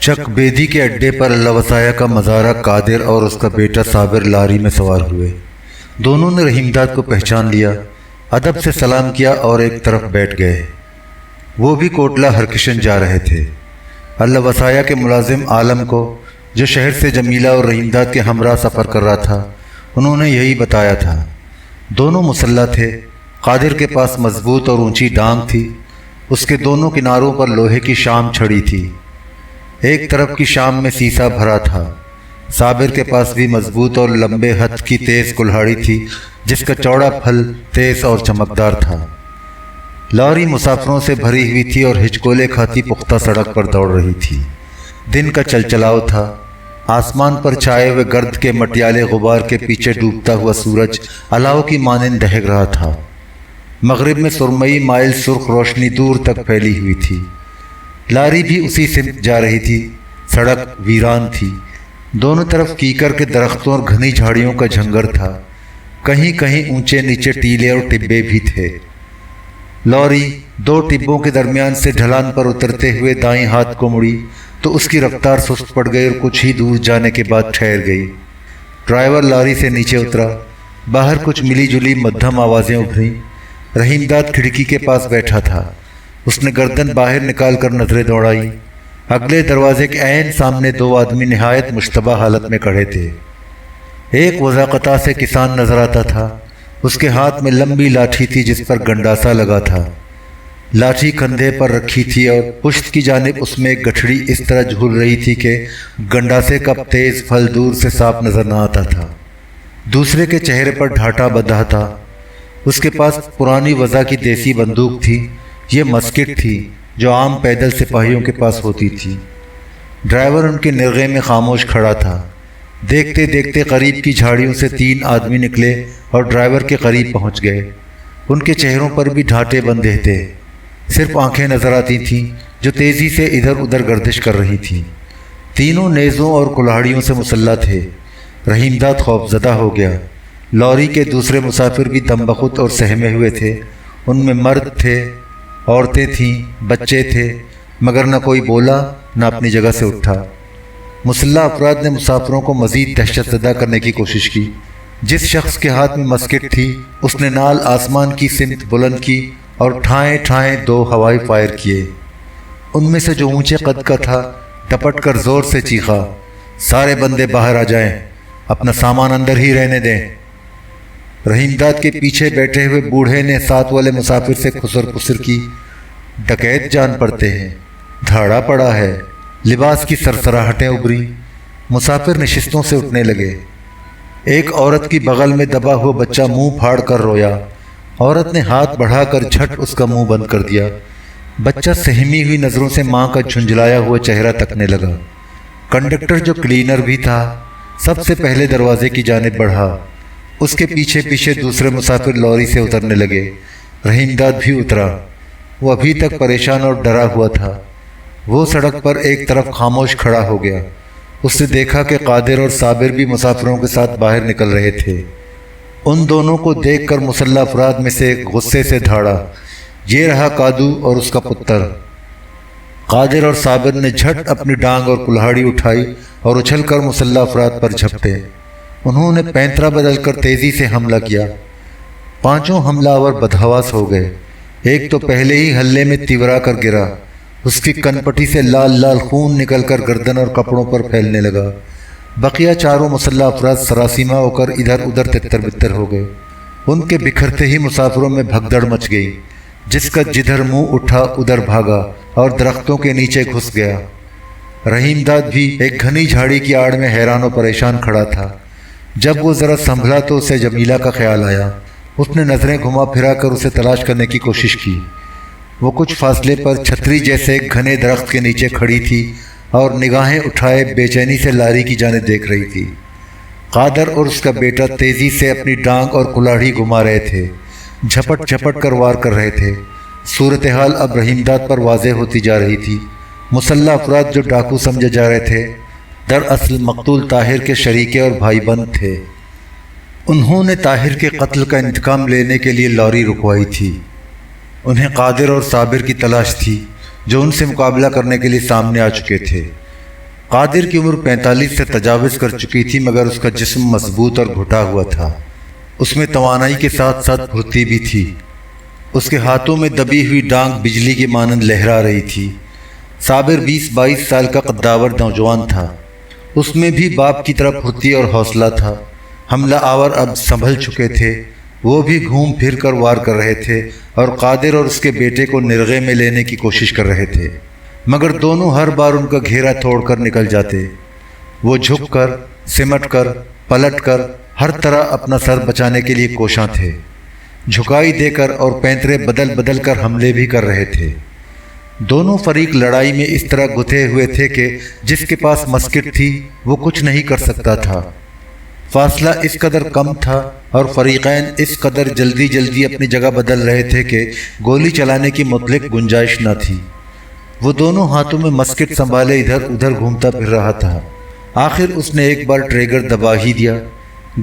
चक बेदी के अड्डे पर अल्लाह वसाया का मज़ारा कादिर और उसका बेटा साबिर लारी में सवार हुए। दोनों ने रहीमदाद को पहचान लिया, अदब से सलाम किया और एक तरफ बैठ गए। वो भी कोटला हरकिशन जा रहे थे। अल्लाह वसाया के मुलाजिम आलम को, जो शहर से जमीला और रहीमदाद के हमरा सफ़र कर रहा था, उन्होंने यही बताया था। दोनों मुसल्ला थे। कादिर के पास मजबूत और ऊंची डांग थी। उसके दोनों किनारों पर लोहे की शाम छड़ी थी। एक तरफ की शाम में सीसा भरा था। साबिर के पास भी मजबूत और लंबे हथ की तेज़ कुल्हाड़ी थी, जिसका चौड़ा फल तेज़ और चमकदार था। लॉरी मुसाफिरों से भरी हुई थी और हिचकोले खाती पुख्ता सड़क पर दौड़ रही थी। दिन का चलचलाव था। आसमान पर छाए हुए गर्द के मटियाले गुबार के पीछे डूबता हुआ सूरज अलाव की मानिंद दहक रहा था। मगरिब में सुरमई माइल सुर्ख रोशनी दूर तक फैली हुई थी। लारी भी उसी सिमत जा रही थी। सड़क वीरान थी। दोनों तरफ कीकर के दरख्तों और घनी झाड़ियों का झंगर था। कहीं कहीं ऊंचे नीचे टीले और टिब्बे भी थे। लॉरी दो टिब्बों के दरमियान से ढलान पर उतरते हुए दाईं हाथ को मुड़ी तो उसकी रफ्तार सुस्त पड़ गई और कुछ ही दूर जाने के बाद ठहर गई। ड्राइवर लॉरी से नीचे उतरा। बाहर कुछ मिली जुली मध्यम आवाज़ें उभरीं। रहीमदाद खिड़की के पास बैठा था। उसने गर्दन बाहर निकाल कर नजरें दौड़ाई। अगले दरवाजे के ऐन सामने दो आदमी निहायत मुश्तबा हालत में खड़े थे। एक वज़ाक़ता से किसान नजर आता था। उसके हाथ में लंबी लाठी थी जिस पर गंडासा लगा था। लाठी कंधे पर रखी थी और पुश्त की जानिब उसमें एक गठड़ी इस तरह झूल रही थी कि गंडासे का तेज़ फल दूर से साफ नजर न आता था। दूसरे के चेहरे पर ढाटा बंधा था। उसके पास पुरानी वज़ा की देसी बंदूक थी। ये मस्किट थी जो आम पैदल सिपाहियों के पास होती थी। ड्राइवर उनके निर्गे में खामोश खड़ा था। देखते देखते करीब की झाड़ियों से तीन आदमी निकले और ड्राइवर के करीब पहुंच गए। उनके चेहरों पर भी ढाटे बंधे थे। सिर्फ आंखें नजर आती थीं जो तेज़ी से इधर उधर गर्दिश कर रही थीं। तीनों नेज़ों और कुल्हाड़ियों से मुसल्ला थे। रहीमदाद खौफजदा हो गया। लॉरी के दूसरे मुसाफिर भी दमबखुद और सहमे हुए थे। उनमें मर्द थे, औरतें थीं, बच्चे थे, मगर न कोई बोला न अपनी जगह से उठा। मुसल्ला अफराद ने मुसाफिरों को मज़ीद दहशतज़दा करने की कोशिश की। जिस शख्स के हाथ में मस्किट थी उसने नाल आसमान की सिमत बुलंद की और ठाएं ठाएं दो हवाई फायर किए। उनमें से जो ऊंचे कद का था टपट कर ज़ोर से चीखा, सारे बंदे बाहर आ जाएं, अपना सामान अंदर ही रहने दें। रहीमदाद के पीछे बैठे हुए बूढ़े ने साथ वाले मुसाफिर से खुसर पुसर की, डकैत जान पड़ते हैं, धाड़ा पड़ा है। लिबास की सरसराहटें उभरी। मुसाफिर नशिस्तों से उठने लगे। एक औरत की बगल में दबा हुआ बच्चा मुंह फाड़ कर रोया। औरत ने हाथ बढ़ाकर झट उसका मुंह बंद कर दिया। बच्चा सहमी हुई नज़रों से माँ का झुंझलाया हुआ चेहरा तकने लगा। कंडक्टर जो क्लीनर भी था सबसे पहले दरवाजे की जानिब बढ़ा। उसके पीछे पीछे दूसरे मुसाफिर लॉरी से उतरने लगे। रहीमदाद भी उतरा। वो अभी तक परेशान और डरा हुआ था। वो सड़क पर एक तरफ खामोश खड़ा हो गया। उसने देखा कि कादिर और साबिर भी मुसाफिरों के साथ बाहर निकल रहे थे। उन दोनों को देखकर मुसल्ला अफराद में से गुस्से से धाड़ा, ये रहा कादू और उसका पुत्र। कादिर और साबिर ने झट अपनी डांग और कुल्हाड़ी उठाई और उछलकर मुसल्ला अफराद पर झपटे। उन्होंने पैंतरा बदलकर तेज़ी से हमला किया। पांचों हमलावर बदहवास हो गए। एक तो पहले ही हल्ले में तिवरा कर गिरा। उसकी कनपटी से लाल लाल खून निकलकर गर्दन और कपड़ों पर फैलने लगा। बकिया चारों मुसल्ला अफराद सरासीमा होकर इधर उधर तितर बितर हो गए। उनके बिखरते ही मुसाफिरों में भगदड़ मच गई। जिसका जिधर मुंह उठा उधर भागा और दरख्तों के नीचे घुस गया। रहीमदाद भी एक घनी झाड़ी की आड़ में हैरान और परेशान खड़ा था। जब वो ज़रा संभला तो उसे जमीला का ख्याल आया। उसने नज़रें घुमा फिरा कर उसे तलाश करने की कोशिश की। वो कुछ फासले पर छतरी जैसे घने दरख्त के नीचे खड़ी थी और निगाहें उठाए बेचैनी से लारी की जानिब देख रही थी। कादर और उसका बेटा तेज़ी से अपनी डांग और कुल्हाड़ी घुमा रहे थे। झपट झपट कर वार कर रहे थे। सूरत हाल अब रहीमदाद पर वाज़ेह होती जा रही थी। मुसल्ला अफराद जो डाकू समझे जा रहे थे दरअसल मकतूल ताहिर के शरीके और भाईबंद थे। उन्होंने ताहिर के कत्ल का इंतकाम लेने के लिए लॉरी रुकवाई थी। उन्हें कादिर और साबिर की तलाश थी जो उनसे मुकाबला करने के लिए सामने आ चुके थे। قادر کی عمر 45 سے تجاوز کر چکی تھی، مگر اس کا جسم مضبوط اور گھٹا ہوا تھا۔ اس میں توانائی کے ساتھ ساتھ پھرتی بھی تھی۔ اس کے ہاتھوں میں دبی ہوئی ڈانگ بجلی کی مانند لہرا رہی تھی۔ صابر 20-22 سال کا قداور نوجوان تھا۔ اس میں بھی باپ کی طرح پھرتی اور حوصلہ تھا۔ حملہ آور اب سنبھل چکے تھے، وہ بھی گھوم پھر کر وار کر رہے تھے اور قادر اور اس کے بیٹے کو نرغے میں لینے کی کوشش کر رہے تھے، مگر دونوں ہر بار ان کا گھیرا توڑ کر نکل جاتے۔ وہ جھک کر، سمٹ کر، پلٹ کر ہر طرح اپنا سر بچانے کے لیے کوشاں تھے۔ جھکائی دے کر اور پینترے بدل بدل کر حملے بھی کر رہے تھے۔ دونوں فریق لڑائی میں اس طرح گتھے ہوئے تھے کہ جس کے پاس مسکٹ تھی وہ کچھ نہیں کر سکتا تھا۔ فاصلہ اس قدر کم تھا اور فریقین اس قدر جلدی جلدی اپنی جگہ بدل رہے تھے کہ گولی چلانے کی مطلق گنجائش نہ تھی۔ وہ دونوں ہاتھوں میں مسکٹ سنبھالے ادھر ادھر گھومتا پھر رہا تھا۔ آخر اس نے ایک بار ٹریگر دبا ہی دیا۔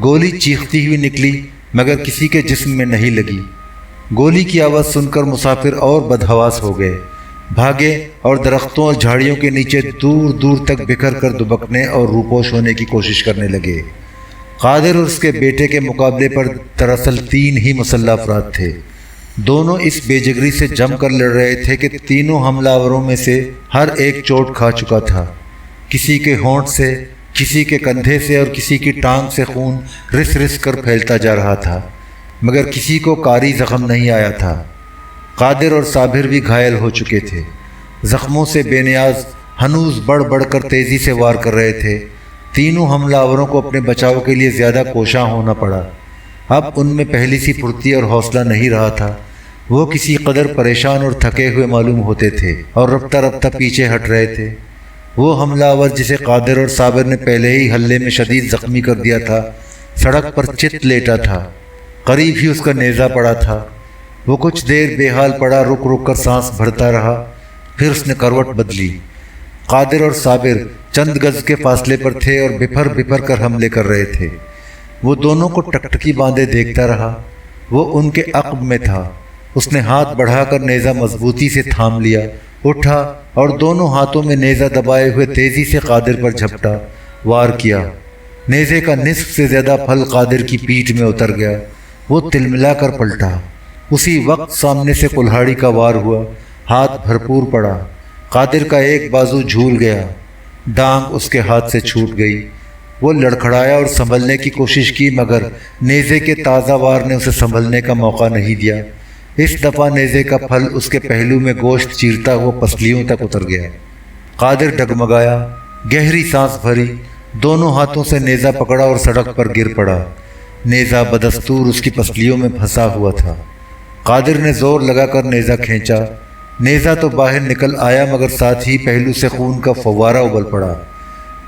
گولی چیختی ہوئی نکلی، مگر کسی کے جسم میں نہیں لگی۔ گولی کی آواز سن کر مسافر اور بدحواس ہو گئے، بھاگے اور درختوں اور جھاڑیوں کے نیچے دور دور تک بکھر کر دبکنے اور روپوش ہونے کی کوشش کرنے لگے۔ قادر اور اس کے بیٹے کے مقابلے پر دراصل 3 ہی مسلح افراد تھے۔ دونوں اس بے جگری سے جم کر لڑ رہے تھے کہ تینوں حملہ آوروں میں سے ہر ایک چوٹ کھا چکا تھا۔ کسی کے ہونٹ سے، کسی کے کندھے سے اور کسی کی ٹانگ سے خون رس رس کر پھیلتا جا رہا تھا، مگر کسی کو کاری زخم نہیں آیا تھا۔ قادر اور صابر بھی گھائل ہو چکے تھے۔ زخموں سے بے نیاز ہنوز بڑھ بڑھ کر تیزی سے وار کر رہے تھے۔ تینوں حملہ آوروں کو اپنے بچاؤ کے لیے زیادہ کوشاں ہونا پڑا۔ اب ان میں پہلی سی پھرتی اور حوصلہ نہیں رہا تھا۔ وہ کسی قدر پریشان اور تھکے ہوئے معلوم ہوتے تھے اور رفتہ رفتہ پیچھے ہٹ رہے تھے۔ وہ حملہ آور جسے قادر اور صابر نے پہلے ہی حلے میں شدید زخمی کر دیا تھا، سڑک پر چت لیٹا تھا۔ قریب ہی اس کا نیزہ پڑا تھا۔ وہ کچھ دیر بے حال پڑا، رک رک کر سانس بھرتا رہا، پھر اس نے کروٹ بدلی۔ قادر اور صابر چند گز کے فاصلے پر تھے اور بپھر بپھر کر حملے کر رہے تھے۔ وہ دونوں کو ٹکٹکی باندھے دیکھتا رہا۔ وہ ان کے عقب میں تھا۔ اس نے ہاتھ بڑھا کر نیزہ مضبوطی سے تھام لیا، اٹھا اور دونوں ہاتھوں میں نیزہ دبائے ہوئے تیزی سے قادر پر جھپٹا، وار کیا۔ نیزے کا نصف سے زیادہ پھل قادر کی پیٹھ میں اتر گیا۔ وہ تلملا کر پلٹا۔ اسی وقت سامنے سے کلہاڑی کا وار ہوا، ہاتھ بھرپور پڑا۔ قادر کا ایک بازو جھول گیا، ڈانگ اس کے ہاتھ سے چھوٹ گئی۔ وہ لڑکھڑایا اور سنبھلنے کی کوشش کی، مگر نیزے کے تازہ وار نے اسے سنبھلنے کا موقع نہیں دیا۔ اس دفعہ نیزے کا پھل اس کے پہلو میں گوشت چیرتا ہوا پسلیوں تک اتر گیا۔ قادر ڈگمگایا، گہری سانس بھری، دونوں ہاتھوں سے نیزہ پکڑا اور سڑک پر گر پڑا۔ نیزہ بدستور اس کی پسلیوں میں پھنسا ہوا تھا۔ قادر نے زور لگا کر نیزہ کھینچا۔ نیزہ تو باہر نکل آیا، مگر ساتھ ہی پہلو سے خون کا فوارہ ابل پڑا۔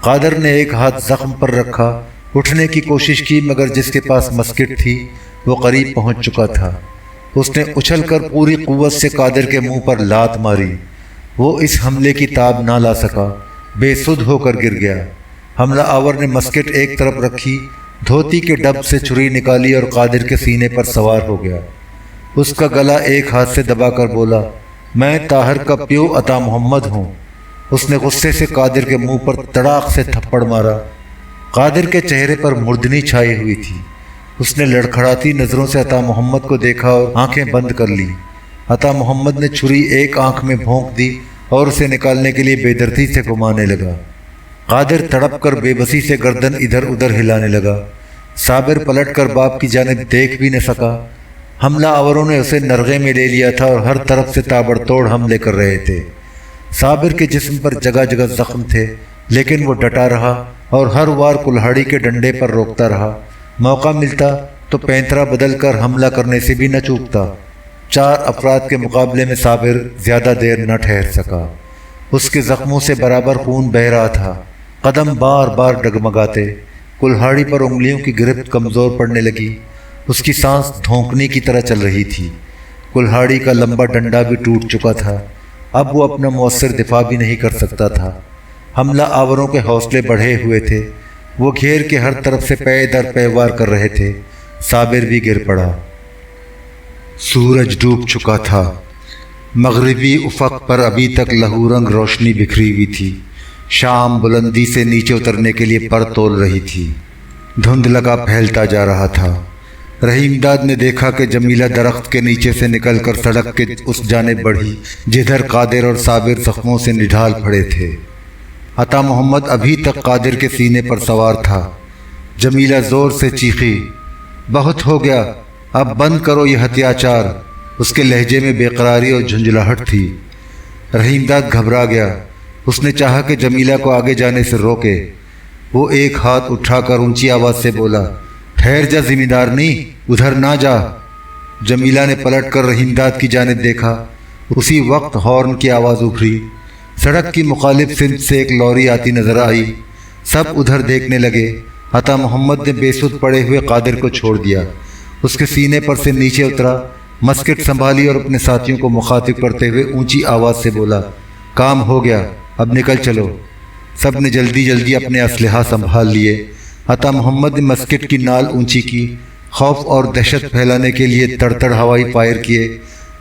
قادر نے ایک ہاتھ زخم پر رکھا، اٹھنے کی کوشش کی، مگر جس کے پاس مسکٹ تھی وہ قریب پہنچ چکا تھا۔ اس نے اچھل کر پوری قوت سے قادر کے منہ پر لات ماری۔ وہ اس حملے کی تاب نہ لا سکا، بے سدھ ہو کر گر گیا۔ حملہ آور نے مسکٹ ایک طرف رکھی، دھوتی کے ڈب سے چھری نکالی اور قادر کے سینے پر سوار ہو گیا۔ اس کا گلا ایک ہاتھ سے دبا کر بولا، میں طاہر کا پیو عطا محمد ہوں۔ اس نے غصے سے قادر کے منہ پر تڑاق سے تھپڑ مارا۔ قادر کے چہرے پر مردنی چھائی ہوئی تھی۔ اس نے لڑکھڑاتی نظروں سے عطا محمد کو دیکھا اور آنکھیں بند کر لی۔ عطا محمد نے چھری ایک آنکھ میں بھونک دی اور اسے نکالنے کے لیے بے دردی سے گھمانے لگا۔ قادر تڑپ کر بے بسی سے گردن ادھر ادھر ہلانے لگا۔ صابر پلٹ کر باپ کی جانب دیکھ بھی نہ سکا۔ حملہ آوروں نے اسے نرغے میں لے لیا تھا اور ہر طرف سے تابڑ توڑ حملے کر رہے تھے۔ صابر کے جسم پر جگہ جگہ زخم تھے، لیکن وہ ڈٹا رہا اور ہر وار کلہاڑی کے ڈنڈے پر روکتا رہا۔ موقع ملتا تو پینترا بدل کر حملہ کرنے سے بھی نہ چوکتا۔ 4 افراد کے مقابلے میں صابر زیادہ دیر نہ ٹھہر سکا۔ اس کے زخموں سے برابر خون بہہ رہا تھا۔ قدم بار بار ڈگمگاتے، کلہاڑی پر انگلیوں کی گرفت کمزور پڑنے لگی۔ اس کی سانس دھونکنے کی طرح چل رہی تھی۔ کلہاڑی کا لمبا ڈنڈا بھی ٹوٹ چکا تھا۔ اب وہ اپنا مؤثر دفاع بھی نہیں کر سکتا تھا۔ حملہ آوروں کے حوصلے بڑھے ہوئے تھے۔ وہ گھیر کے ہر طرف سے پے در پے وار کر رہے تھے۔ صابر بھی گر پڑا۔ سورج ڈوب چکا تھا۔ مغربی افق پر ابھی تک لہو رنگ روشنی بکھری ہوئی تھی۔ शाम बुलंदी से नीचे उतरने के लिए पर तोल रही थी। धुंध लगा फैलता जा रहा था। रहीमदाद ने देखा कि जमीला दरख्त के नीचे से निकलकर सड़क के उस जानिब बढ़ी जिधर कादिर और साबिर जख्मों से निढाल पड़े थे। अता मोहम्मद अभी तक कादिर के सीने पर सवार था। जमीला ज़ोर से चीखी, बहुत हो गया, अब बंद करो ये अत्याचार। उसके लहजे में बेकरारी और झुंझलाहट थी। रहीमदाद घबरा गया। उसने चाहा कि जमीला को आगे जाने से रोके। वो एक हाथ उठाकर ऊंची आवाज़ से बोला, ठहर जा ज़िम्मेदारनी, उधर ना जा। जमीला ने पलटकर रहीमदाद की जानिब देखा। उसी वक्त हॉर्न की आवाज़ उभरी। सड़क की मुखालिफ सिमत से एक लॉरी आती नजर आई। सब उधर देखने लगे। अता मोहम्मद ने बेसुध पड़े हुए कादिर को छोड़ दिया। उसके सीने पर से नीचे उतरा, मस्केट संभाली और अपने साथियों को मुखातिब करते हुए ऊंची आवाज़ से बोला, काम हो गया, अब निकल चलो। सब ने जल्दी जल्दी अपने असलहा संभाल लिए। अता मोहम्मद ने मस्केट की नाल ऊंची की। खौफ और दहशत फैलाने के लिए तड़तड़ हवाई फायर किए।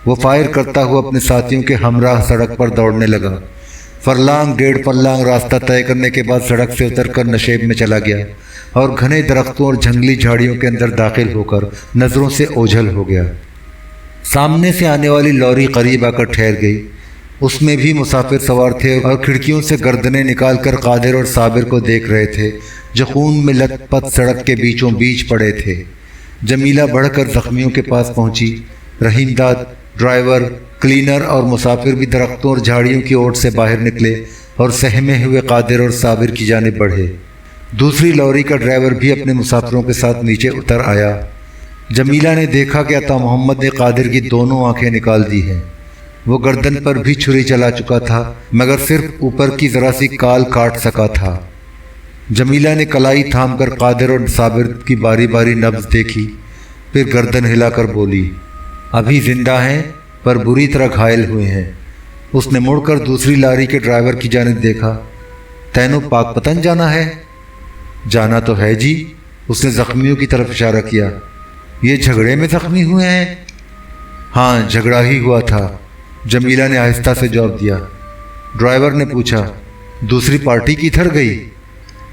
वो फायर करता हुआ अपने साथियों के हमराह सड़क पर दौड़ने लगा। फरलांग डेढ़ फरलांग रास्ता तय करने के बाद सड़क से उतरकर नशेब में चला गया और घने दरख्तों और जंगली झाड़ियों के अंदर दाखिल होकर नज़रों से ओझल हो गया। सामने से आने वाली लॉरी करीब आकर ठहर गई। उसमें भी मुसाफिर सवार थे और खिड़कियों से गर्दनें निकालकर कादिर और साबिर को देख रहे थे, जो खून में लथपथ सड़क के बीचों बीच पड़े थे। जमीला बढ़कर जख्मियों के पास पहुंची। रहीमदाद, ड्राइवर, क्लीनर और मुसाफिर भी दरख्तों और झाड़ियों की ओर से बाहर निकले और सहमे हुए कादिर और साबिर की जानिब बढ़े। दूसरी लॉरी का ड्राइवर भी अपने मुसाफिरों के साथ नीचे उतर आया। जमीला ने देखा कि अता मोहम्मद ने कादिर की दोनों आंखें निकाल दी हैं। वो गर्दन पर भी छुरी चला चुका था, मगर सिर्फ ऊपर की जरा सी काल काट सका था। जमीला ने कलाई थामकर कादिर और साबिर की बारी बारी नब्ज देखी, फिर गर्दन हिलाकर बोली, अभी जिंदा हैं पर बुरी तरह घायल हुए हैं। उसने मुड़कर दूसरी लारी के ड्राइवर की जानिब देखा। तैनो पाकपतन जाना है? जाना तो है जी। उसने जख्मियों की तरफ इशारा किया। ये झगड़े में जख्मी हुए हैं? हाँ, झगड़ा ही हुआ था, जमीला ने आहिस्ता से जवाब दिया। ड्राइवर ने पूछा, दूसरी पार्टी किधर गई?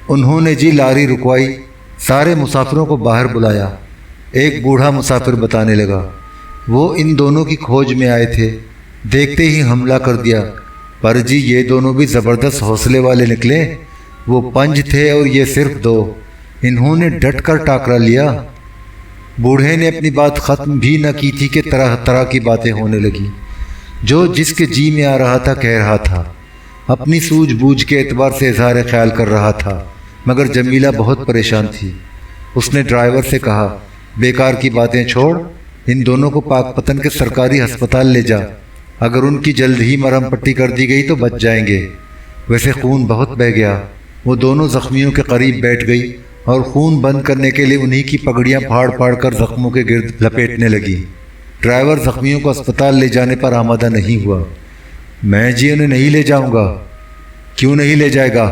उन्होंने जी लारी रुकवाई, सारे मुसाफिरों को बाहर बुलाया। एक बूढ़ा मुसाफिर बताने लगा, वो इन दोनों की खोज में आए थे, देखते ही हमला कर दिया। पर जी ये दोनों भी ज़बरदस्त हौसले वाले निकले। वो 5 थे और ये सिर्फ 2। इन्होंने डट कर टाकरा लिया। बूढ़े ने अपनी बात ख़त्म भी न की थी कि तरह तरह की बातें होने लगी। जो जिसके जी में आ रहा था कह रहा था, अपनी सूझबूझ के एतबार से इजहार ख्याल कर रहा था, मगर जमीला बहुत परेशान थी। उसने ड्राइवर से कहा, बेकार की बातें छोड़, इन दोनों को पाकपतन के सरकारी अस्पताल ले जा। अगर उनकी जल्द ही मरहम पट्टी कर दी गई तो बच जाएंगे। वैसे खून बहुत बह गया। वो दोनों जख्मियों के करीब बैठ गई और खून बंद करने के लिए उन्हीं की पगड़ियाँ फाड़ फाड़ कर जख्मों के गिर्द लपेटने लगी। ड्राइवर जख्मियों को अस्पताल ले जाने पर आमादा नहीं हुआ। मैं जी उन्हें नहीं ले जाऊंगा। क्यों नहीं ले जाएगा?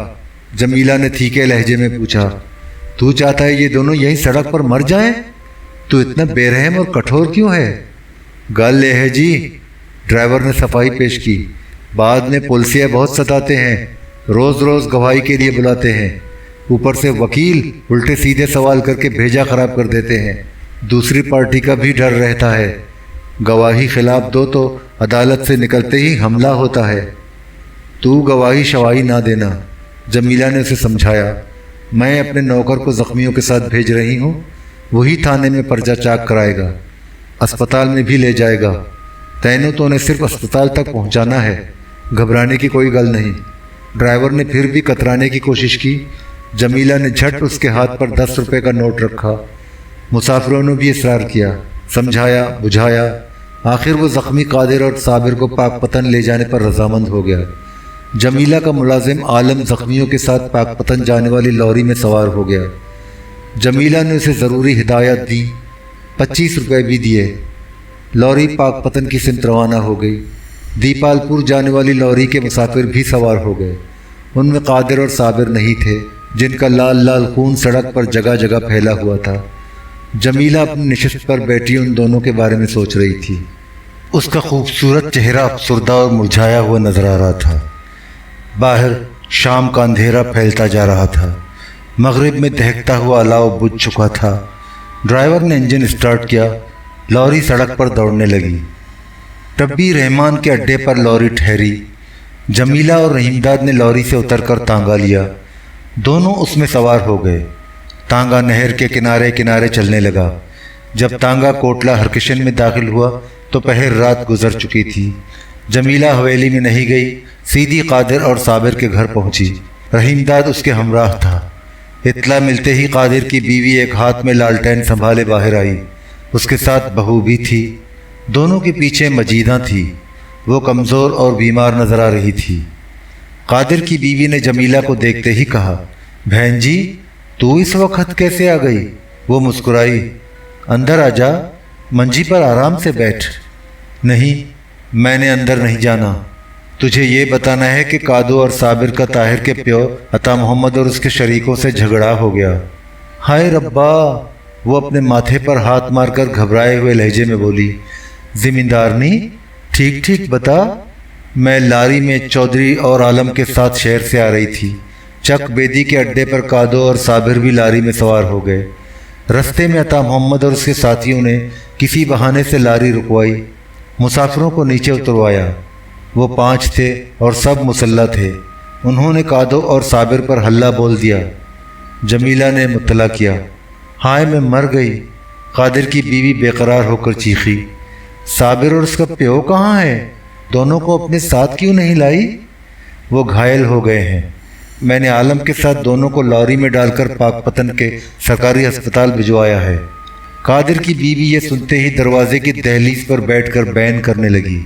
जमीला ने तीखे लहजे में पूछा। तू चाहता है ये दोनों यहीं सड़क पर मर जाएं? तू इतना बेरहम और कठोर क्यों है? गल ये है जी, ड्राइवर ने सफाई पेश की, बाद में पुलिसिया बहुत सताते हैं, रोज़ रोज़ गवाही के लिए बुलाते हैं, ऊपर से वकील उल्टे सीधे सवाल करके भेजा खराब कर देते हैं। दूसरी पार्टी का भी डर रहता है, गवाही खिलाफ दो तो अदालत से निकलते ही हमला होता है। तू गवाही शवाही ना देना, जमीला ने उसे समझाया। मैं अपने नौकर को जख्मियों के साथ भेज रही हूँ, वही थाने में पर्चा चाक कराएगा, अस्पताल में भी ले जाएगा। तैनो तो उन्हें सिर्फ अस्पताल तक पहुँचाना है, घबराने की कोई गल नहीं। ड्राइवर ने फिर भी कतराने की कोशिश की। जमीला ने झट उसके हाथ पर 10 रुपये का नोट रखा। मुसाफिरों ने भी इसरार किया, समझाया बुझाया। आखिर वो ज़ख्मी कादिर और साबिर को पाकपतन ले जाने पर रजामंद हो गया। जमीला का मुलाजिम आलम ज़ख्मियों के साथ पाकपतन जाने वाली लॉरी में सवार हो गया। जमीला ने उसे ज़रूरी हिदायत दी, 25 रुपये भी दिए। लॉरी पाकपतन की सिमत रवाना हो गई। दीपालपुर जाने वाली लॉरी के मुसाफिर भी सवार हो गए। उनमें कादिर और साबिर नहीं थे, जिनका लाल लाल खून सड़क पर जगह जगह फैला हुआ था। जमीला अपनी नशिस्त पर बैठी उन दोनों के बारे में सोच रही थी। उसका खूबसूरत चेहरा अफसुर्दा और मुरझाया हुआ नजर आ रहा था। बाहर शाम का अंधेरा फैलता जा रहा था। मगरिब में दहकता हुआ अलाव बुझ चुका था। ड्राइवर ने इंजन स्टार्ट किया। लॉरी सड़क पर दौड़ने लगी। टब्बी रहमान के अड्डे पर लॉरी ठहरी। जमीला और रहीमदाद ने लॉरी से उतरकर तांगा लिया। दोनों उसमें सवार हो गए। तांगा नहर के किनारे किनारे चलने लगा। जब तांगा कोटला हरकिशन में दाखिल हुआ तो पहर रात गुजर चुकी थी। जमीला हवेली में नहीं गई, सीधी कादिर और साबिर के घर पहुंची। रहीमदाद उसके हमराह था। इत्ला मिलते ही कादिर की बीवी एक हाथ में लालटेन संभाले बाहर आई। उसके साथ बहू भी थी। दोनों के पीछे मजीदा थी। वो कमज़ोर और बीमार नजर आ रही थी। कादिर की बीवी ने जमीला को देखते ही कहा, बहन जी तू इस वक्त कैसे आ गई? वो मुस्कुराई। अंदर आ जा, मंजी पर आराम से बैठ। नहीं, मैंने अंदर नहीं जाना। तुझे ये बताना है कि कादो और साबिर का ताहिर के प्यो अता मोहम्मद और उसके शरीकों से झगड़ा हो गया। हाय रब्बा! वो अपने माथे पर हाथ मारकर घबराए हुए लहजे में बोली, जिमींदारनी ठीक ठीक बता। मैं लारी में चौधरी और आलम के साथ शहर से आ रही थी। चक बेदी के अड्डे पर कादो और साबिर भी लारी में सवार हो गए। रस्ते में अता मोहम्मद और उसके साथियों ने किसी बहाने से लारी रुकवाई। मुसाफिरों को नीचे उतरवाया। वो 5 थे और सब मुसल्ला थे। उन्होंने कादो और साबिर पर हल्ला बोल दिया। जमीला ने मुत्तला किया। हाय मैं मर गई! कादिर की बीवी बेकरार होकर चीखी। साबिर और उसका प्यो कहाँ है? दोनों को अपने साथ क्यों नहीं लाई? वो घायल हो गए हैं। मैंने आलम के साथ दोनों को लॉरी में डालकर पाकपतन के सरकारी अस्पताल भिजवाया है। कादिर की बीवी ये सुनते ही दरवाजे की दहलीज पर बैठकर बैन करने लगी।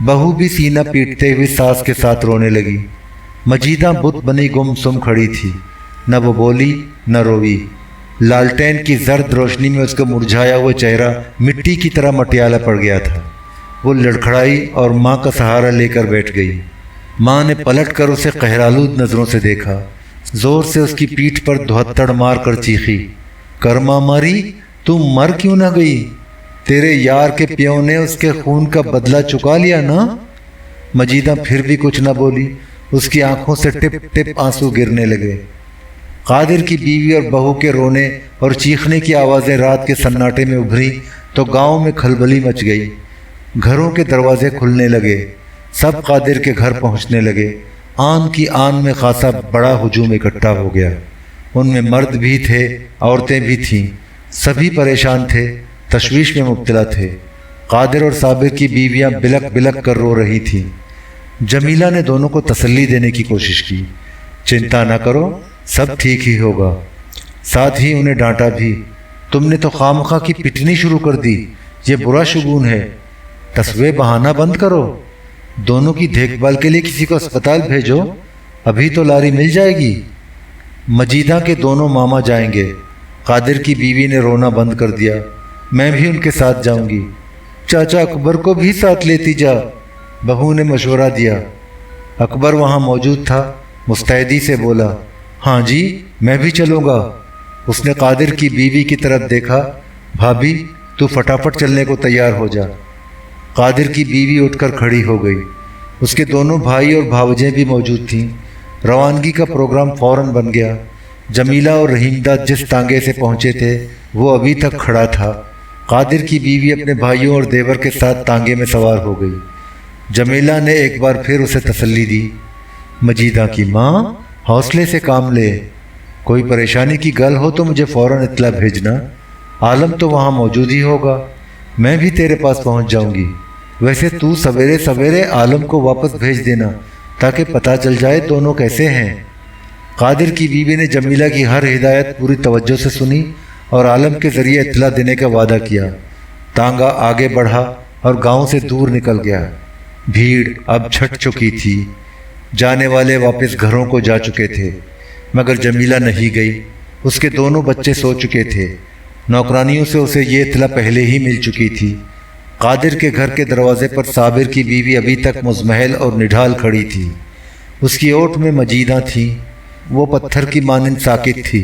बहू भी सीना पीटते हुए सास के साथ रोने लगी। मजीदा बुत बनी गुमसुम खड़ी थी। न वो बोली न रोई। लालटेन की जर्द रोशनी में उसका मुरझाया हुआ चेहरा मिट्टी की तरह मटियाला पड़ गया था। वो लड़खड़ाई और माँ का सहारा लेकर बैठ गई। माँ ने पलट कर उसे कहरालूद नज़रों से देखा। जोर से उसकी पीठ पर धुहत्तड़ मार कर चीखी, कर्मा मारी तू मर क्यों ना गई? तेरे यार के प्यो ने उसके खून का बदला चुका लिया ना? मजीदा फिर भी कुछ न बोली। उसकी आंखों से टिप टिप आंसू गिरने लगे। कादिर की बीवी और बहू के रोने और चीखने की आवाज़ें रात के सन्नाटे में उभरी तो गांव में खलबली मच गई। घरों के दरवाजे खुलने लगे। सब कादिर के घर पहुंचने लगे। आन की आन में खासा बड़ा हुजूम इकट्ठा हो गया। उनमें मर्द भी थे, औरतें भी थीं। सभी परेशान थे, तशवीश में मुब्तला थे। कादिर और साबिर की बीवियां बिलक बिलक कर रो रही थीं। जमीला ने दोनों को तसल्ली देने की कोशिश की। चिंता न करो, सब ठीक ही होगा। साथ ही उन्हें डांटा भी, तुमने तो खामखा की पिटनी शुरू कर दी। ये बुरा शुगुन है। तस्वे बहाना बंद करो। दोनों की देखभाल के लिए किसी को अस्पताल भेजो। अभी तो लारी मिल जाएगी। मजीदा के दोनों मामा जाएंगे। कादिर की बीवी ने रोना बंद कर दिया। मैं भी उनके साथ जाऊंगी। चाचा अकबर को भी साथ लेती जा, बहू ने मशवरा दिया। अकबर वहाँ मौजूद था। मुस्तैदी से बोला, हाँ जी मैं भी चलूँगा। उसने कादिर की बीवी की तरफ देखा। भाभी तू फटाफट चलने को तैयार हो जा। कादिर की बीवी उठकर खड़ी हो गई। उसके दोनों भाई और भावजें भी मौजूद थीं। रवानगी का प्रोग्राम फौरन बन गया। जमीला और रहीमदाद जिस तांगे से पहुंचे थे वो अभी तक खड़ा था। कादिर की बीवी अपने भाइयों और देवर के साथ तांगे में सवार हो गई। जमीला ने एक बार फिर उसे तसल्ली दी। मजीदा की माँ हौसले से काम ले। कोई परेशानी की गल हो तो मुझे फौरन इत्तला भेजना। आलम तो वहाँ मौजूद ही होगा। मैं भी तेरे पास पहुँच जाऊँगी। वैसे तू सवेरे सवेरे आलम को वापस भेज देना ताकि पता चल जाए दोनों कैसे हैं। कादिर की बीवी ने जमीला की हर हिदायत पूरी तवज्जो से सुनी और आलम के ज़रिए इत्तला देने का वादा किया। तांगा आगे बढ़ा और गांव से दूर निकल गया। भीड़ अब छट चुकी थी। जाने वाले वापस घरों को जा चुके थे, मगर जमीला नहीं गई। उसके दोनों बच्चे सो चुके थे। नौकरानियों से उसे ये इत्तला पहले ही मिल चुकी थी। कादिर के घर के दरवाजे पर साबिर की बीवी अभी तक मुज़महल और निढाल खड़ी थी। उसकी ओठ में मजीदा थी। वो पत्थर की मानिंद साकित थी,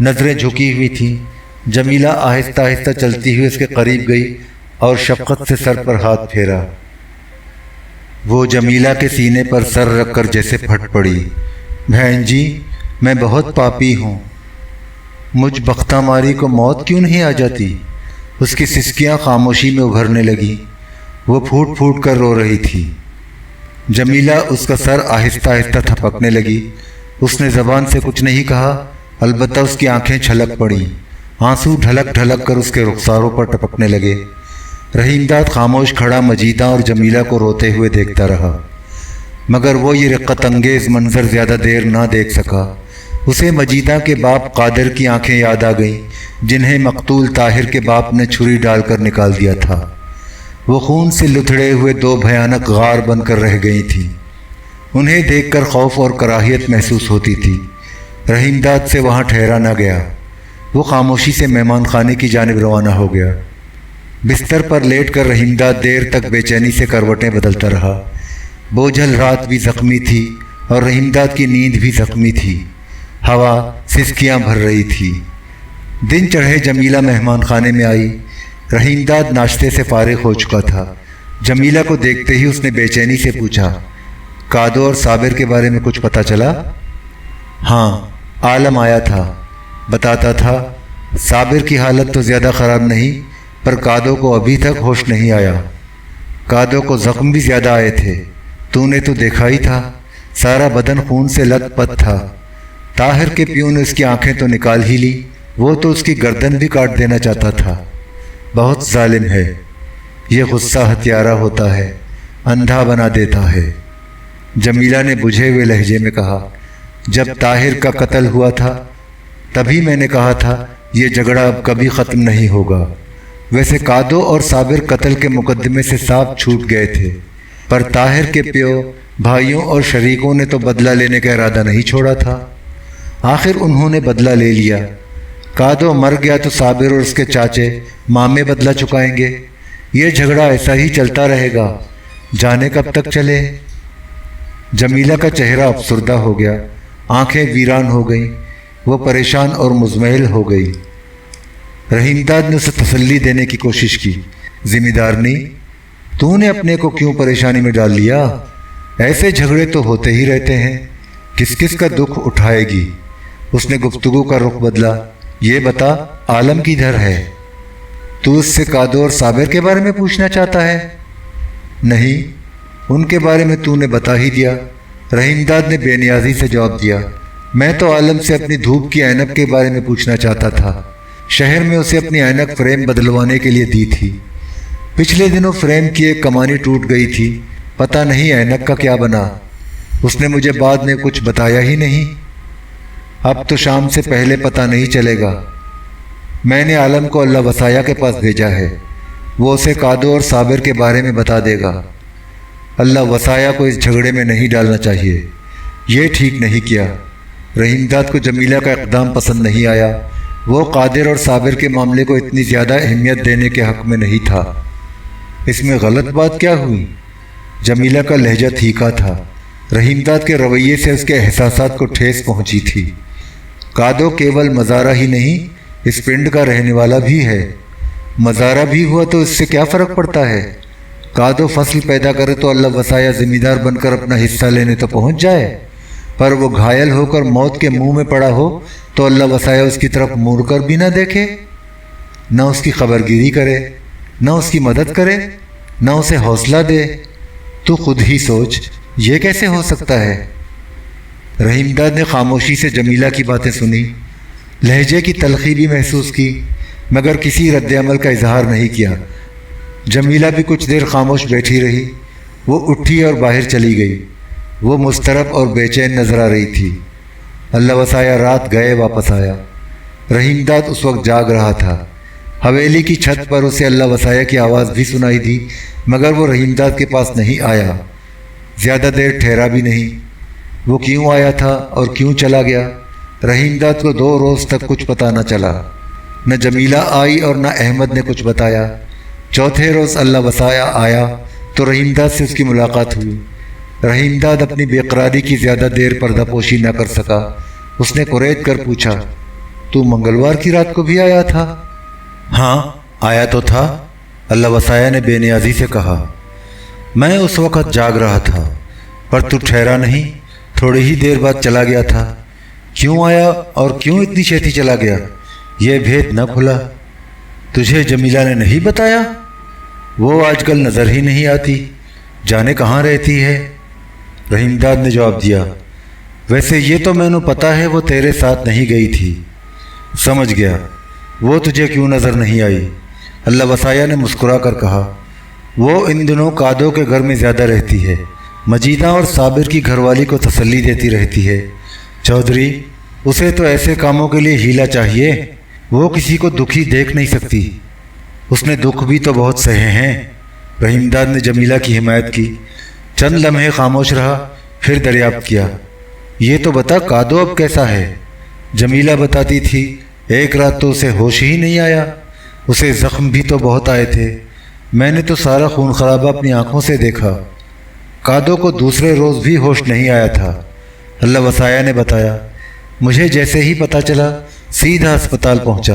नज़रें झुकी हुई थीं। जमीला आहिस्ता आहिस्ता चलती हुई उसके करीब गई और शफ़क़त से सर पर हाथ फेरा। वो जमीला के सीने पर सर रखकर जैसे फट पड़ी। बहन जी, मैं बहुत पापी हूँ, मुझ बख्ता मारी को मौत क्यों नहीं आ जाती। उसकी सिसकियाँ खामोशी में उभरने लगी। वो फूट फूट कर रो रही थी। जमीला उसका सर आहिस्ता आहिस्ता थपकने लगी। उसने ज़बान से कुछ नहीं कहा, अलबत्ता उसकी आंखें छलक पड़ी। आंसू ढलक ढलक कर उसके रुखसारों पर टपकने लगे। रहीमदाद खामोश खड़ा मजीदा और जमीला को रोते हुए देखता रहा, मगर वो ये रिक्कत अंगेज़ मंजर ज़्यादा देर ना देख सका। उसे मजीदा के बाप कादिर की आंखें याद आ गईं, जिन्हें मकतूल ताहिर के बाप ने छुरी डालकर निकाल दिया था। वो खून से लुथड़े हुए दो भयानक गार बनकर रह गई थी। उन्हें देखकर खौफ और कराहियत महसूस होती थी। रहीमदाद से वहाँ ठहरा न गया। वो खामोशी से मेहमान खाने की जानिब रवाना हो गया। बिस्तर पर लेट कर रहीमदाद देर तक बेचैनी से करवटें बदलता रहा। बोझल रात भी ज़ख्मी थी और रहीमदाद की नींद भी ज़ख्मी थी। हवा सिसकियाँ भर रही थी। दिन चढ़े जमीला मेहमान खाने में आई। रहीमदाद नाश्ते से फारिग हो चुका था। जमीला को देखते ही उसने बेचैनी से पूछा, कादो और साबिर के बारे में कुछ पता चला? हाँ, आलम आया था, बताता था साबिर की हालत तो ज़्यादा ख़राब नहीं, पर कादो को अभी तक होश नहीं आया। कादो को ज़ख्म भी ज़्यादा आए थे, तूने तो देखा ही था, सारा बदन खून से लथपथ था। ताहिर के पियो ने उसकी आंखें तो निकाल ही ली, वो तो उसकी गर्दन भी काट देना चाहता था। बहुत जालिम है, ये गुस्सा हत्यारा होता है, अंधा बना देता है। जमीला ने बुझे हुए लहजे में कहा, जब ताहिर का कत्ल हुआ था तभी मैंने कहा था ये झगड़ा अब कभी ख़त्म नहीं होगा। वैसे कादो और साबिर कत्ल के मुकदमे से साफ छूट गए थे, पर ताहिर के प्यो, भाइयों और शरीकों ने तो बदला लेने का इरादा नहीं छोड़ा था। आखिर उन्होंने बदला ले लिया। कादो मर गया तो साबिर और उसके चाचे मामे बदला चुकाएंगे। ये झगड़ा ऐसा ही चलता रहेगा, जाने कब तक चले। जमीला का चेहरा अफसुर्दा हो गया, आंखें वीरान हो गईं, वो परेशान और मुज़महिल हो गई। रहीमदाद ने उसे तसल्ली देने की कोशिश की, ज़िम्मेदारनी, तूने अपने को क्यों परेशानी में डाल लिया? ऐसे झगड़े तो होते ही रहते हैं, किस किस का दुख उठाएगी। उसने गुफ्तगू का रुख बदला, ये बता आलम किधर है? तू उससे कादो और साबिर के बारे में पूछना चाहता है? नहीं, उनके बारे में तूने बता ही दिया। रहीमदाद ने बेनियाजी से जवाब दिया, मैं तो आलम से अपनी धूप की ऐनक के बारे में पूछना चाहता था। शहर में उसे अपनी ऐनक फ्रेम बदलवाने के लिए दी थी। पिछले दिनों फ्रेम की एक कमानी टूट गई थी, पता नहीं ऐनक का क्या बना। उसने मुझे बाद में कुछ बताया ही नहीं। अब तो शाम से पहले पता नहीं चलेगा। मैंने आलम को अल्लाह वसाया के पास भेजा है, वो उसे कादो और साबिर के बारे में बता देगा। अल्लाह वसाया को इस झगड़े में नहीं डालना चाहिए, ये ठीक नहीं किया। रहीमदाद को जमीला का इक़दाम पसंद नहीं आया। वो कादिर और साबिर के मामले को इतनी ज़्यादा अहमियत देने के हक़ में नहीं था। इसमें गलत बात क्या हुई? जमीला का लहजा तीखा था। रहीमदाद के रवैये से उसके एहसासात को ठेस पहुंची थी। कादो केवल मज़ारा ही नहीं, इस पिंड का रहने वाला भी है। मज़ारा भी हुआ तो इससे क्या फ़र्क पड़ता है? कादो फसल पैदा करे तो अल्लाह वसाया ज़मींदार बनकर अपना हिस्सा लेने तो पहुंच जाए, पर वो घायल होकर मौत के मुंह में पड़ा हो तो अल्लाह वसाया उसकी तरफ मुड़कर भी ना देखे, न उसकी खबरगिरी करे, न उसकी मदद करे, न उसे हौसला दे। तू खुद ही सोच, ये कैसे हो सकता है? रहीमदाद ने खामोशी से जमीला की बातें सुनी, लहजे की तलखी भी महसूस की, मगर किसी रद्द-ए-अमल का इजहार नहीं किया। जमीला भी कुछ देर खामोश बैठी रही। वो उठी और बाहर चली गई। वो मुस्तरब और बेचैन नजर आ रही थी। अल्लाह वसाया रात गए वापस आया। रहीमदाद उस वक्त जाग रहा था। हवेली की छत पर उसे अल्लाह वसाया की आवाज़ भी सुनाई दी, मगर वो रहीमदाद के पास नहीं आया। ज़्यादा देर ठहरा भी नहीं। वो क्यों आया था और क्यों चला गया, रहीमदाद को 2 रोज़ तक कुछ पता न चला। न जमीला आई और न अहमद ने कुछ बताया। चौथे रोज़ अल्लाह वसाया आया तो रहीमदाद से उसकी मुलाकात हुई। रहीमदाद अपनी बेकरारी की ज़्यादा देर पर्दापोशी न कर सका। उसने कुरेद कर पूछा, तू मंगलवार की रात को भी आया था? हाँ, आया तो था, अल्लाह वसाया ने बेनियाजी से कहा। मैं उस वक़्त जाग रहा था, पर तू ठहरा नहीं, थोड़ी ही देर बाद चला गया था। क्यों आया और क्यों इतनी छेती चला गया, यह भेद न खुला। तुझे जमीला ने नहीं बताया? वो आजकल नज़र ही नहीं आती, जाने कहाँ रहती है। रहीमदाद ने जवाब दिया, वैसे ये तो मैंने पता है वो तेरे साथ नहीं गई थी। समझ गया, वो तुझे क्यों नज़र नहीं आई। अल्लाह वसाया ने मुस्कुरा कर कहा, वो इन दिनों कादो के घर में ज़्यादा रहती है, मजीदा और साबिर की घरवाली को तसल्ली देती रहती है। चौधरी, उसे तो ऐसे कामों के लिए हीला चाहिए, वो किसी को दुखी देख नहीं सकती। उसने दुख भी तो बहुत सहे हैं। रहीमदाद ने जमीला की हिमायत की। चंद लम्हे खामोश रहा, फिर दरियाफ्त किया, ये तो बता कादो अब कैसा है। जमीला बताती थी, एक रात तो उसे होश ही नहीं आया, उसे ज़ख्म भी तो बहुत आए थे, मैंने तो सारा खून खराबा अपनी आंखों से देखा। कादो को दूसरे रोज़ भी होश नहीं आया था। अल्लाह वसाया ने बताया, मुझे जैसे ही पता चला सीधा अस्पताल पहुंचा।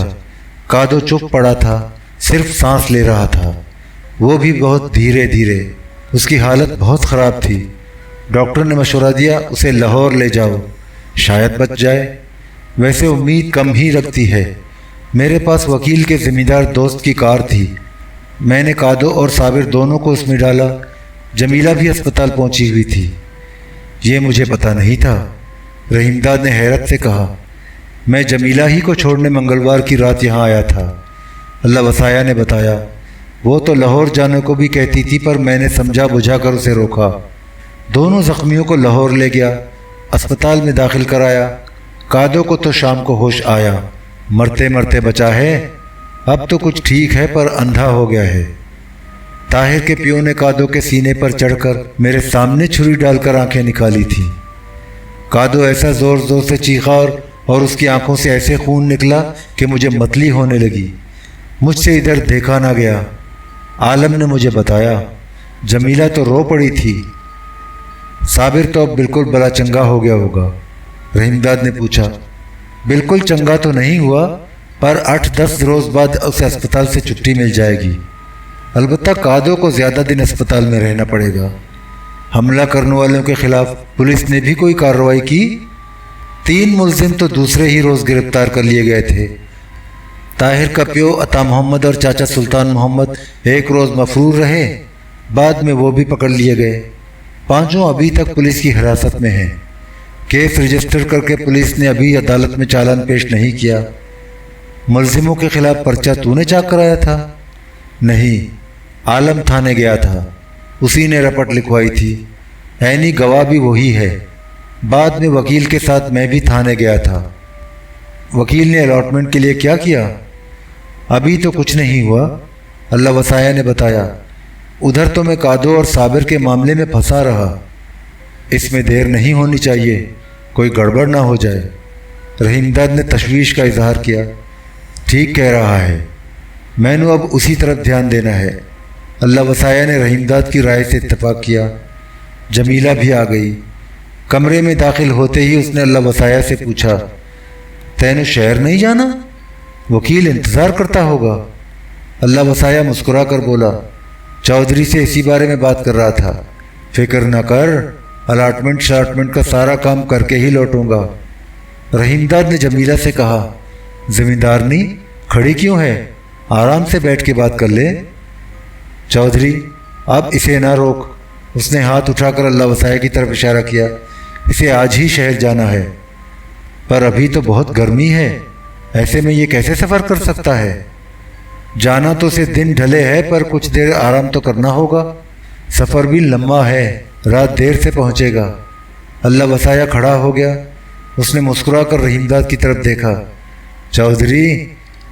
कादो चुप पड़ा था, सिर्फ सांस ले रहा था, वो भी बहुत धीरे धीरे। उसकी हालत बहुत ख़राब थी। डॉक्टर ने मशवरा दिया, उसे लाहौर ले जाओ, शायद बच जाए। वैसे उम्मीद कम ही रखती है। मेरे पास वकील के ज़िम्मेदार दोस्त की कार थी, मैंने कादो और साबिर दोनों को उसमें डाला। जमीला भी अस्पताल पहुंची हुई थी। ये मुझे पता नहीं था। रहीमदाद ने हैरत से कहा, मैं जमीला ही को छोड़ने मंगलवार की रात यहाँ आया था। अल्लाह वसाया ने बताया, वो तो लाहौर जाने को भी कहती थी, पर मैंने समझा बुझा कर उसे रोका। दोनों ज़ख्मियों को लाहौर ले गया, अस्पताल में दाखिल कराया। कादो को तो शाम को होश आया, मरते मरते बचा है। अब तो कुछ ठीक है, पर अंधा हो गया है। ताहिर के पियो ने कादो के सीने पर चढ़कर मेरे सामने छुरी डालकर आंखें निकाली थी। कादो ऐसा ज़ोर ज़ोर से चीखा और उसकी आंखों से ऐसे खून निकला कि मुझे मतली होने लगी। मुझसे इधर देखा ना गया। आलम ने मुझे बताया, जमीला तो रो पड़ी थी। साबिर तो अब बिल्कुल बड़ा चंगा हो गया होगा। रहीमदाद ने पूछा, बिल्कुल चंगा तो नहीं हुआ, पर 8-10 रोज़ बाद उसे अस्पताल से छुट्टी मिल जाएगी। अलबत्ता कादो को ज़्यादा दिन अस्पताल में रहना पड़ेगा। हमला करने वालों के खिलाफ पुलिस ने भी कोई कार्रवाई की? 3 मुलजिम तो दूसरे ही रोज़ गिरफ्तार कर लिए गए थे। ताहिर का प्यो अता मोहम्मद और चाचा सुल्तान मोहम्मद एक रोज़ मफरूर रहे, बाद में वो भी पकड़ लिए गए। 5 अभी तक पुलिस की हिरासत में हैं। केस रजिस्टर करके पुलिस ने अभी अदालत में चालान पेश नहीं किया। मुलजिमों के खिलाफ पर्चा तूने चाक कराया था? नहीं, आलम थाने गया था, उसी ने रपट लिखवाई थी। ऐनी गवाह भी वही है। बाद में वकील के साथ मैं भी थाने गया था। वकील ने अलॉटमेंट के लिए क्या किया? अभी तो कुछ नहीं हुआ। अल्लाह वसाया ने बताया, उधर तो मैं कादो और साबिर के मामले में फंसा रहा। इसमें देर नहीं होनी चाहिए, कोई गड़बड़ ना हो जाए। रहीमदाद ने तशवीश का इजहार किया। ठीक कह रहा है, मैंने अब उसी तरफ ध्यान देना है। अल्लाह वसाया ने रहीमदाद की राय से इत्तफाक किया। जमीला भी आ गई। कमरे में दाखिल होते ही उसने अल्लाह वसाया से पूछा, तैने शहर नहीं जाना? वकील इंतज़ार करता होगा। अल्लाह वसाया मुस्कुरा कर बोला, चौधरी से इसी बारे में बात कर रहा था। फिक्र न कर, अलाटमेंट का सारा काम करके ही लौटूंगा। रहीमदाद ने जमीला से कहा, ज़मींदारनी खड़ी क्यों है, आराम से बैठ के बात कर ले। चौधरी, अब इसे ना रोक। उसने हाथ उठाकर अल्लाह वसाया की तरफ इशारा किया। इसे आज ही शहर जाना है, पर अभी तो बहुत गर्मी है, ऐसे में ये कैसे सफ़र कर सकता है? जाना तो उसे दिन ढले है, पर कुछ देर आराम तो करना होगा। सफ़र भी लम्बा है, रात देर से पहुँचेगा। अल्लाह वसाया खड़ा हो गया। उसने मुस्कुरा कर रहीमदाद की तरफ देखा। चौधरी,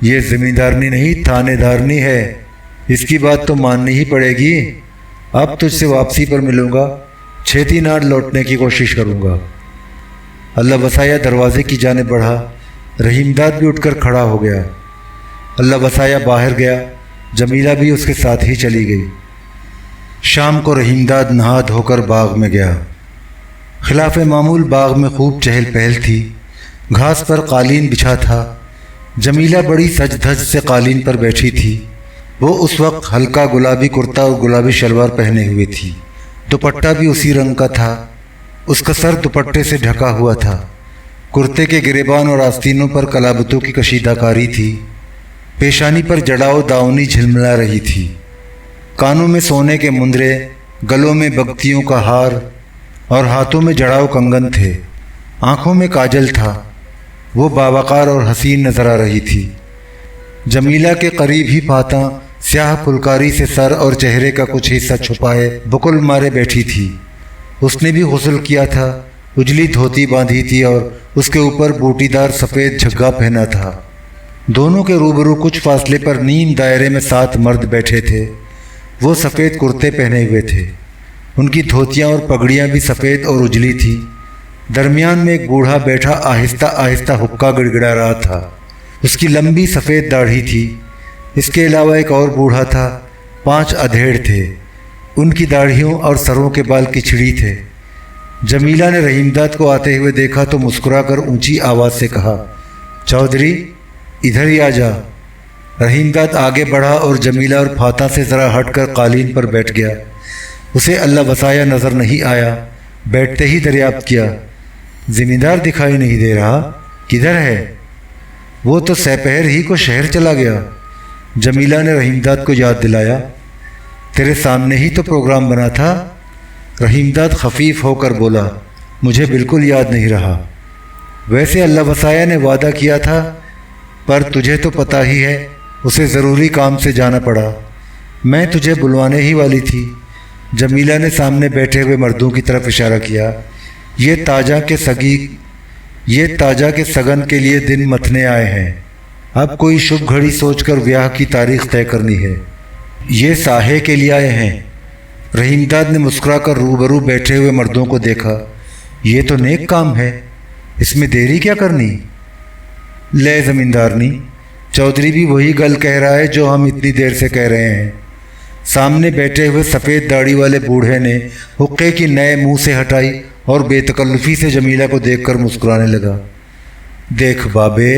ये ज़मींदारनी नहीं थानेदारनी है, इसकी बात तो माननी ही पड़ेगी। अब तुझसे वापसी पर मिलूँगा, छेती नाड़ लौटने की कोशिश करूँगा। अल्लाह वसाया दरवाजे की जाने बढ़ा। रहीमदाद भी उठकर खड़ा हो गया। अल्लाह वसाया बाहर गया, जमीला भी उसके साथ ही चली गई। शाम को रहीमदाद नहा धोकर बाग में गया। खिलाफ मामूल बाग में खूब चहल पहल थी। घास पर कालीन बिछा था। जमीला बड़ी सज धज से कालीन पर बैठी थी। वो उस वक्त हल्का गुलाबी कुर्ता और गुलाबी शलवार पहने हुए थी। दुपट्टा भी उसी रंग का था। उसका सर दुपट्टे से ढका हुआ था। कुर्ते के गिरेबान और आस्तीनों पर कलाबतों की कशीदाकारी थी। पेशानी पर जड़ाव दावनी झिलमिला रही थी। कानों में सोने के मुंदरे, गलों में बगतियों का हार और हाथों में जड़ाव कंगन थे। आंखों में काजल था। वो बावकार और हसीन नजर आ रही थी। जमीला के करीब ही फाता स्याह फुलकारी से सर और चेहरे का कुछ हिस्सा छुपाए बुकुल मारे बैठी थी। उसने भी गुस्ल किया था। उजली धोती बांधी थी और उसके ऊपर बूटीदार सफ़ेद झग्गा पहना था। दोनों के रूबरू कुछ फासले पर नीम दायरे में 7 मर्द बैठे थे। वो सफ़ेद कुर्ते पहने हुए थे। उनकी धोतियाँ और पगड़ियाँ भी सफ़ेद और उजली थी। दरमियान में एक बूढ़ा बैठा आहिस्ता आहिस्ता हुक्का गिड़गिड़ा रहा था। उसकी लंबी सफ़ेद दाढ़ी थी। इसके अलावा एक और बूढ़ा था। 5 अधेड़ थे। उनकी दाढ़ियों और सरों के बाल किचड़ी थे। जमीला ने रहीमदाद को आते हुए देखा तो मुस्कुराकर ऊंची आवाज़ से कहा, चौधरी इधर ही आ जा। रहीमदाद आगे बढ़ा और जमीला और फाता से ज़रा हटकर कालीन पर बैठ गया। उसे अल्लाह वसाया नज़र नहीं आया। बैठते ही दरियाफ्त किया, ज़िम्मेदार दिखाई नहीं दे रहा, किधर है? वो तो सपहर ही को शहर चला गया। जमीला ने रहीमदाद को याद दिलाया, तेरे सामने ही तो प्रोग्राम बना था। रहीमदाद खफीफ होकर बोला, मुझे बिल्कुल याद नहीं रहा। वैसे अल्लाह वसाया ने वादा किया था, पर तुझे तो पता ही है उसे ज़रूरी काम से जाना पड़ा। मैं तुझे बुलवाने ही वाली थी। जमीला ने सामने बैठे हुए मर्दों की तरफ इशारा किया। ये ताजा के सगन के लिए दिन मथने आए हैं। अब कोई शुभ घड़ी सोचकर ब्याह की तारीख तय करनी है। ये साहे के लिए आए हैं। रहीमदाद ने मुस्कुराकर रूबरू बैठे हुए मर्दों को देखा। ये तो नेक काम है, इसमें देरी क्या करनी? ले ज़मींदारनी, चौधरी भी वही गल कह रहा है जो हम इतनी देर से कह रहे हैं। सामने बैठे हुए सफ़ेद दाढ़ी वाले बूढ़े ने हुक्के की नए मुंह से हटाई और बेतकल्लुफ़ी से जमीला को देखकर मुस्कुराने लगा। देख बाबे,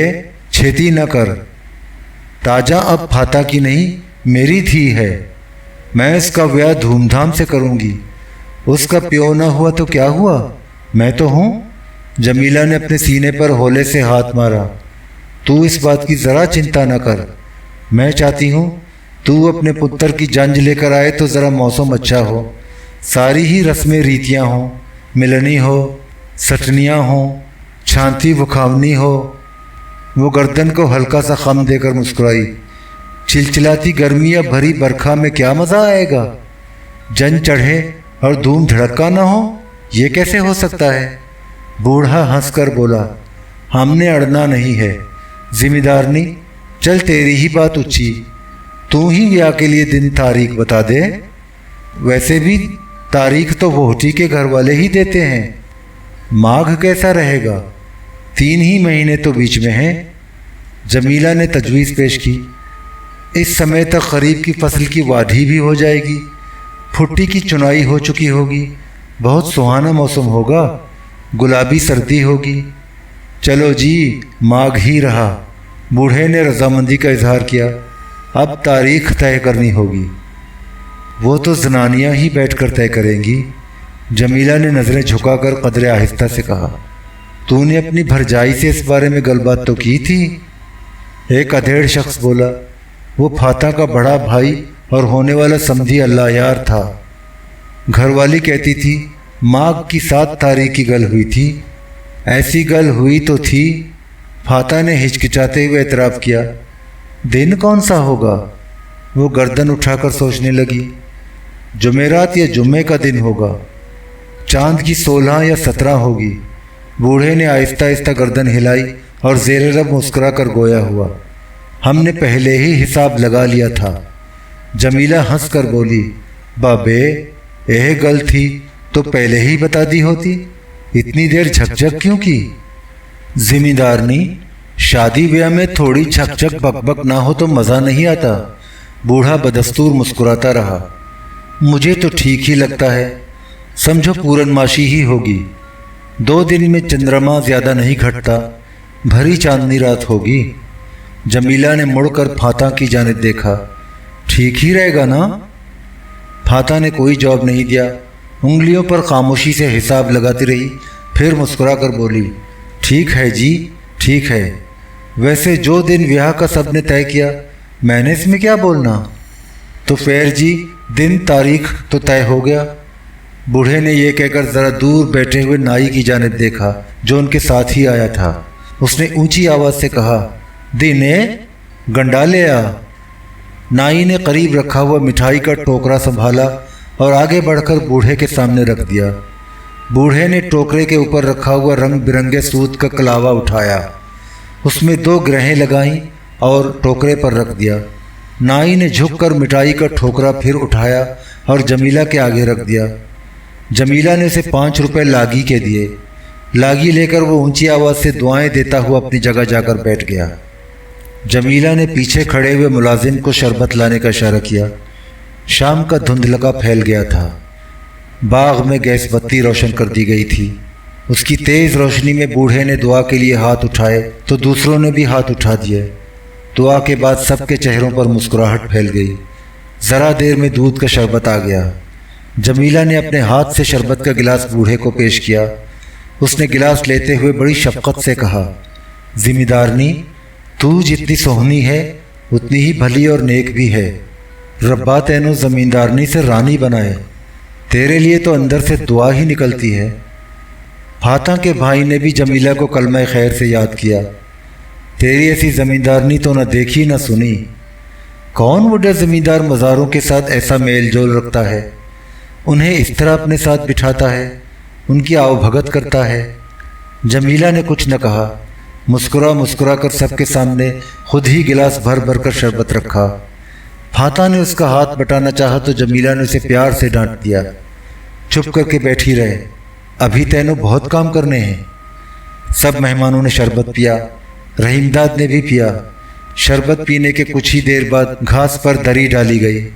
छेती न कर। ताजा अब फाता की नहीं, मेरी धी है। मैं इसका ब्याह धूमधाम से करूँगी। उसका प्यो न हुआ तो क्या हुआ, मैं तो हूँ। जमीला ने अपने सीने पर हौले से हाथ मारा। तू इस बात की ज़रा चिंता न कर। मैं चाहती हूँ तू अपने पुत्र की जंज लेकर आए तो ज़रा मौसम अच्छा हो, सारी ही रस्में रीतियाँ हों, मिलनी हो, सटनियाँ हों, छांती बुखावनी हो। वो गर्दन को हल्का सा खम देकर मुस्कुराई। चिलचिलाती गर्मी या भरी बरखा में क्या मज़ा आएगा? जंज चढ़े और धूम धड़का ना हो, ये कैसे हो सकता है? बूढ़ा हंसकर बोला, हमने अड़ना नहीं है। जिम्मेदारनी, चल तेरी ही बात उच्ची, तू ही ब्याह के लिए दिन तारीख बता दे। वैसे भी तारीख तो वोहटी के घर वाले ही देते हैं। माघ कैसा रहेगा? 3 ही महीने तो बीच में हैं। जमीला ने तजवीज़ पेश की। इस समय तक खरीफ की फसल की वाढ़ी भी हो जाएगी, भुट्टी की चुनाई हो चुकी होगी, बहुत सुहाना मौसम होगा, गुलाबी सर्दी होगी। चलो जी, माघ ही रहा। बूढ़े ने रजामंदी का इजहार किया। अब तारीख तय करनी होगी। वो तो जनानियाँ ही बैठकर तय करेंगी। जमीला ने नज़रें झुकाकर कदरे आहिस्ता से कहा, तूने अपनी भरजाई से इस बारे में गलबात तो की थी? एक अधेड़ शख्स बोला। वो फाता का बड़ा भाई और होने वाला समधी अल्लाह यार था। घरवाली कहती थी माघ की 7 तारीख की गल हुई थी। ऐसी गल हुई तो थी। फाता ने हिचकिचाते हुए एतराफ़ किया। दिन कौन सा होगा? वो गर्दन उठाकर सोचने लगी। जुमेरात या जुम्मे का दिन होगा। चांद की 16 या 17 होगी। बूढ़े ने आहिस्ता आहिस्ता गर्दन हिलाई और ज़ेरे लब मुस्कुरा कर गोया हुआ, हमने पहले ही हिसाब लगा लिया था। जमीला हंस कर बोली, बाबे यह गल थी तो पहले ही बता दी होती, इतनी देर झकझक क्यों की? जिम्मेदारनी, शादी ब्याह में थोड़ी झकझक बकबक ना हो तो मज़ा नहीं आता। बूढ़ा बदस्तूर मुस्कुराता रहा। मुझे तो ठीक ही लगता है, समझो पूरनमाशी ही होगी। 2 दिन में चंद्रमा ज़्यादा नहीं घटता, भरी चांदनी रात होगी। जमीला ने मुड़कर फाता की जानिब देखा। ठीक ही रहेगा ना? फाता ने कोई जवाब नहीं दिया। انگلیوں پر خاموشی سے حساب لگاتی رہی، پھر مسکرا کر بولی، ٹھیک ہے جی، ٹھیک ہے۔ ویسے جو دن بیاہ کا سب نے طے کیا، میں نے اس میں کیا بولنا؟ تو خیر جی، دن تاریخ تو طے ہو گیا۔ بوڑھے نے یہ کہہ کر ذرا دور بیٹھے ہوئے نائی کی جانب دیکھا جو ان کے ساتھ ہی آیا تھا۔ اس نے اونچی آواز سے کہا، دینے گنڈا لے آ۔ نائی نے قریب رکھا ہوا مٹھائی کا ٹوکرا سنبھالا اور آگے بڑھ کر بوڑھے کے سامنے رکھ دیا۔ بوڑھے نے ٹوکرے کے اوپر رکھا ہوا رنگ برنگے سوت کا کلاوا اٹھایا، اس میں 2 گرہیں لگائیں اور ٹوکرے پر رکھ دیا۔ نائی نے جھک کر مٹھائی کا ٹھوکرا پھر اٹھایا اور جمیلہ کے آگے رکھ دیا۔ جمیلہ نے اسے 5 روپے لاگی کے دیے۔ لاگی لے کر وہ اونچی آواز سے دعائیں دیتا ہوا اپنی جگہ جا کر بیٹھ گیا۔ جمیلہ نے پیچھے کھڑے ہوئے ملازم کو شربت لانے کا اشارہ کیا۔ شام کا دھندلکا پھیل گیا تھا۔ باغ میں گیس بتی روشن کر دی گئی تھی۔ اس کی تیز روشنی میں بوڑھے نے دعا کے لیے ہاتھ اٹھائے تو دوسروں نے بھی ہاتھ اٹھا دیے۔ دعا کے بعد سب کے چہروں پر مسکراہٹ پھیل گئی۔ ذرا دیر میں دودھ کا شربت آ گیا۔ جمیلہ نے اپنے ہاتھ سے شربت کا گلاس بوڑھے کو پیش کیا۔ اس نے گلاس لیتے ہوئے بڑی شفقت سے کہا، ذمہ دارنی، تو جتنی سہنی ہے اتنی ہی بھلی اور نیک بھی ہے۔ ربا تینوں زمیندارنی سے رانی بنائے، تیرے لیے تو اندر سے دعا ہی نکلتی ہے۔ پھاتاں کے بھائی نے بھی جمیلہ کو کلمہ خیر سے یاد کیا۔ تیری ایسی زمیندارنی تو نہ دیکھی نہ سنی۔ کون بوڑھا زمیندار مزاروں کے ساتھ ایسا میل جول رکھتا ہے؟ انہیں اس طرح اپنے ساتھ بٹھاتا ہے، ان کی آؤ بھگت کرتا ہے۔ جمیلہ نے کچھ نہ کہا، مسکرا کر سب کے سامنے خود ہی گلاس بھر بھر کر شربت رکھا۔ پھاتاں نے اس کا ہاتھ بٹانا چاہا تو جمیلہ نے اسے پیار سے ڈانٹ دیا، چپ کر کے بیٹھی رہے، ابھی تینوں بہت کام کرنے ہیں۔ سب مہمانوں نے شربت پیا، رحیم داد نے بھی پیا۔ شربت پینے کے کچھ ہی دیر بعد گھاس پر دری ڈالی گئی۔